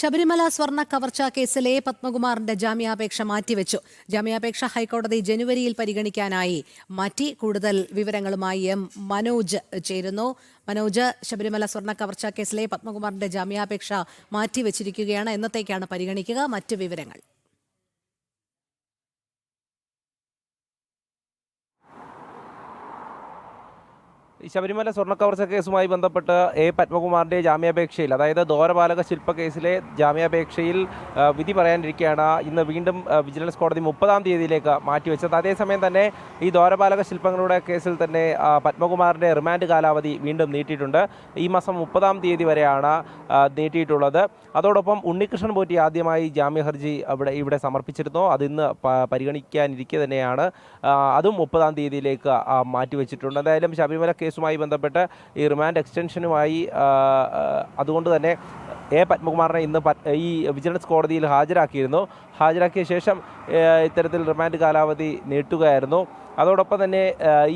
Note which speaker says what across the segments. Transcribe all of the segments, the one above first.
Speaker 1: ശബരിമല സ്വർണ്ണ കവർച്ചാ കേസിലെ പത്മകുമാറിന്റെ ജാമ്യാപേക്ഷ മാറ്റിവെച്ചു. ജാമ്യാപേക്ഷ ഹൈക്കോടതി ജനുവരിയിൽ പരിഗണിക്കാനായി മാറ്റി. കൂടുതൽ വിവരങ്ങളുമായി മനോജ് ചേരുന്നു. മനോജ്, ശബരിമല സ്വർണ്ണ കവർച്ചാ കേസിലെ പത്മകുമാറിന്റെ ജാമ്യാപേക്ഷ മാറ്റിവെച്ചിരിക്കുകയാണ്. എന്നത്തേക്കാണ് പരിഗണിക്കുക? മറ്റ് വിവരങ്ങൾ?
Speaker 2: ശബരിമല സ്വർണ്ണക്കവർച്ച കേസുമായി ബന്ധപ്പെട്ട് പത്മകുമാറിൻ്റെ ജാമ്യാപേക്ഷയിൽ, അതായത് ദ്വാരപാലക ശില്പ കേസിലെ ജാമ്യാപേക്ഷയിൽ വിധി പറയാനിരിക്കുകയാണ് ഇന്ന് വീണ്ടും വിജിലൻസ് കോടതി 30-ാം തീയതിയിലേക്ക് മാറ്റിവെച്ചത്. അതേസമയം തന്നെ ഈ ദ്വാരപാലക ശില്പങ്ങളുടെ കേസിൽ തന്നെ പത്മകുമാറിൻ്റെ റിമാൻഡ് കാലാവധി വീണ്ടും നീട്ടിയിട്ടുണ്ട്. ഈ മാസം 30-ാം തീയതി വരെയാണ് നീട്ടിയിട്ടുള്ളത്. അതോടൊപ്പം ഉണ്ണികൃഷ്ണൻ പോറ്റി ആദ്യമായി ജാമ്യ ഹർജി ഇവിടെ സമർപ്പിച്ചിരുന്നു. അതിന്ന് പരിഗണിക്കാനിരിക്കെ തന്നെയാണ് അതും 30-ാം തീയതിയിലേക്ക് മാറ്റിവെച്ചിട്ടുണ്ട്. എന്തായാലും ശബരിമല കേസുമായി ബന്ധപ്പെട്ട് ഈ റിമാൻഡ് എക്സ്റ്റൻഷനുമായി അതുകൊണ്ട് തന്നെ പത്മകുമാറിനെ ഇന്ന് ഈ വിജിലൻസ് കോടതിയിൽ ഹാജരാക്കിയ ശേഷം ഇത്തരത്തിൽ റിമാൻഡ് കാലാവധി നീട്ടുകയായിരുന്നു. അതോടൊപ്പം തന്നെ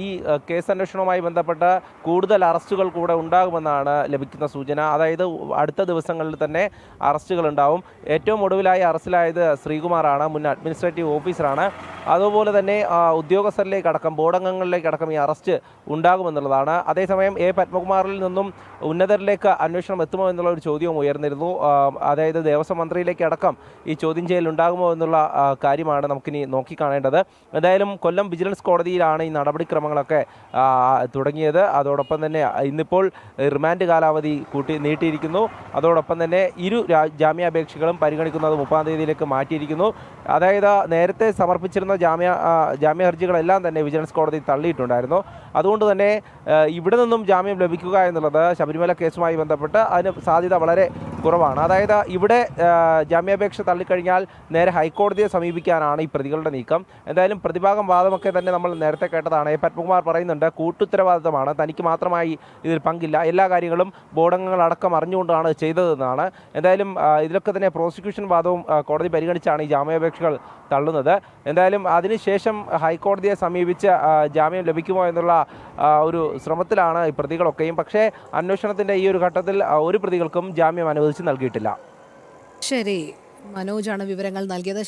Speaker 2: ഈ കേസ് അന്വേഷണവുമായി ബന്ധപ്പെട്ട കൂടുതൽ അറസ്റ്റുകൾ കൂടെ ഉണ്ടാകുമെന്നാണ് ലഭിക്കുന്ന സൂചന. അതായത് അടുത്ത ദിവസങ്ങളിൽ തന്നെ അറസ്റ്റുകൾ ഉണ്ടാവും. ഏറ്റവും ഒടുവിലായി അറസ്റ്റിലായത് ശ്രീകുമാറാണ്, മുൻ അഡ്മിനിസ്ട്രേറ്റീവ് ഓഫീസറാണ്. അതുപോലെ തന്നെ ഉദ്യോഗസ്ഥരിലേക്കടക്കം, ബോർഡംഗങ്ങളിലേക്കടക്കം ഈ അറസ്റ്റ് ഉണ്ടാകുമെന്നുള്ളതാണ്. അതേസമയം പത്മകുമാറിൽ നിന്നും ഉന്നതരിലേക്ക് അന്വേഷണം എത്തുമോ എന്നുള്ള ഒരു ചോദ്യവും ഉയർന്നിരുന്നു. അതായത് ദേവസ്വം മന്ത്രിയിലേക്കടക്കം ഈ ചോദ്യം ചെയ്യൽ ഉണ്ടാകുമോ എന്നുള്ള കാര്യമാണ് നമുക്കിനി നോക്കിക്കാണേണ്ടത്. എന്തായാലും കൊല്ലം വിജിലൻസ് കോടതിയിലാണ് ഈ നടപടിക്രമങ്ങളൊക്കെ തുടങ്ങിയത്. അതോടൊപ്പം തന്നെ ഇന്നിപ്പോൾ റിമാൻഡ് കാലാവധി നീട്ടിയിരിക്കുന്നു. അതോടൊപ്പം തന്നെ ഇരു ജാമ്യാപേക്ഷകളും പരിഗണിക്കുന്നത് 30-ാം തീയതിയിലേക്ക് മാറ്റിയിരിക്കുന്നു. അതായത് നേരത്തെ സമർപ്പിച്ചിരുന്ന ജാമ്യ ഹർജികളെല്ലാം തന്നെ വിജിലൻസ് കോടതി തള്ളിയിട്ടുണ്ടായിരുന്നു. അതുകൊണ്ട് തന്നെ ഇവിടെ നിന്നും ജാമ്യം ലഭിക്കുക എന്നുള്ളത് ശബരിമല കേസുമായി ബന്ധപ്പെട്ട് അതിന് സാധ്യത വളരെ കുറവാണ്. അതായത് ഇവിടെ ജാമ്യാപേക്ഷ തള്ളിക്കഴിഞ്ഞാൽ നേരെ ഹൈക്കോടതിയെ സമീപിക്കാനാണ് ഈ പ്രതികളുടെ നീക്കം. എന്തായാലും പ്രതിഭാഗം വാദമൊക്കെ തന്നെ നമ്മൾ നേരത്തെ കേട്ടതാണ്. പത്മകുമാർ പറയുന്നുണ്ട്, കൂട്ടുത്തരവാദിത്തമാണ്, തനിക്ക് മാത്രമായി ഇതിൽ പങ്കില്ല, എല്ലാ കാര്യങ്ങളും ബോർഡംഗങ്ങളടക്കം അറിഞ്ഞുകൊണ്ടാണ് ചെയ്തതെന്നാണ്. എന്തായാലും ഇതിലൊക്കെ തന്നെ പ്രോസിക്യൂഷൻ വാദവും കോടതി പരിഗണിച്ചാണ് ഈ ജാമ്യാപേക്ഷകൾ തള്ളുന്നത്. എന്തായാലും അതിനുശേഷം ഹൈക്കോടതിയെ സമീപിച്ച് ജാമ്യം ലഭിക്കുമോ എന്നുള്ള ഒരു ശ്രമത്തിലാണ് ഈ പ്രതികളൊക്കെയും. പക്ഷേ അന്വേഷണത്തിൻ്റെ ഈ ഒരു ഘട്ടത്തിൽ ഒരു പ്രതികൾക്കും ജാമ്യം അനുവദിച്ച് നൽകിയിട്ടില്ല.
Speaker 1: ശരി, മനോജാണ് വിവരങ്ങൾ നൽകിയത്.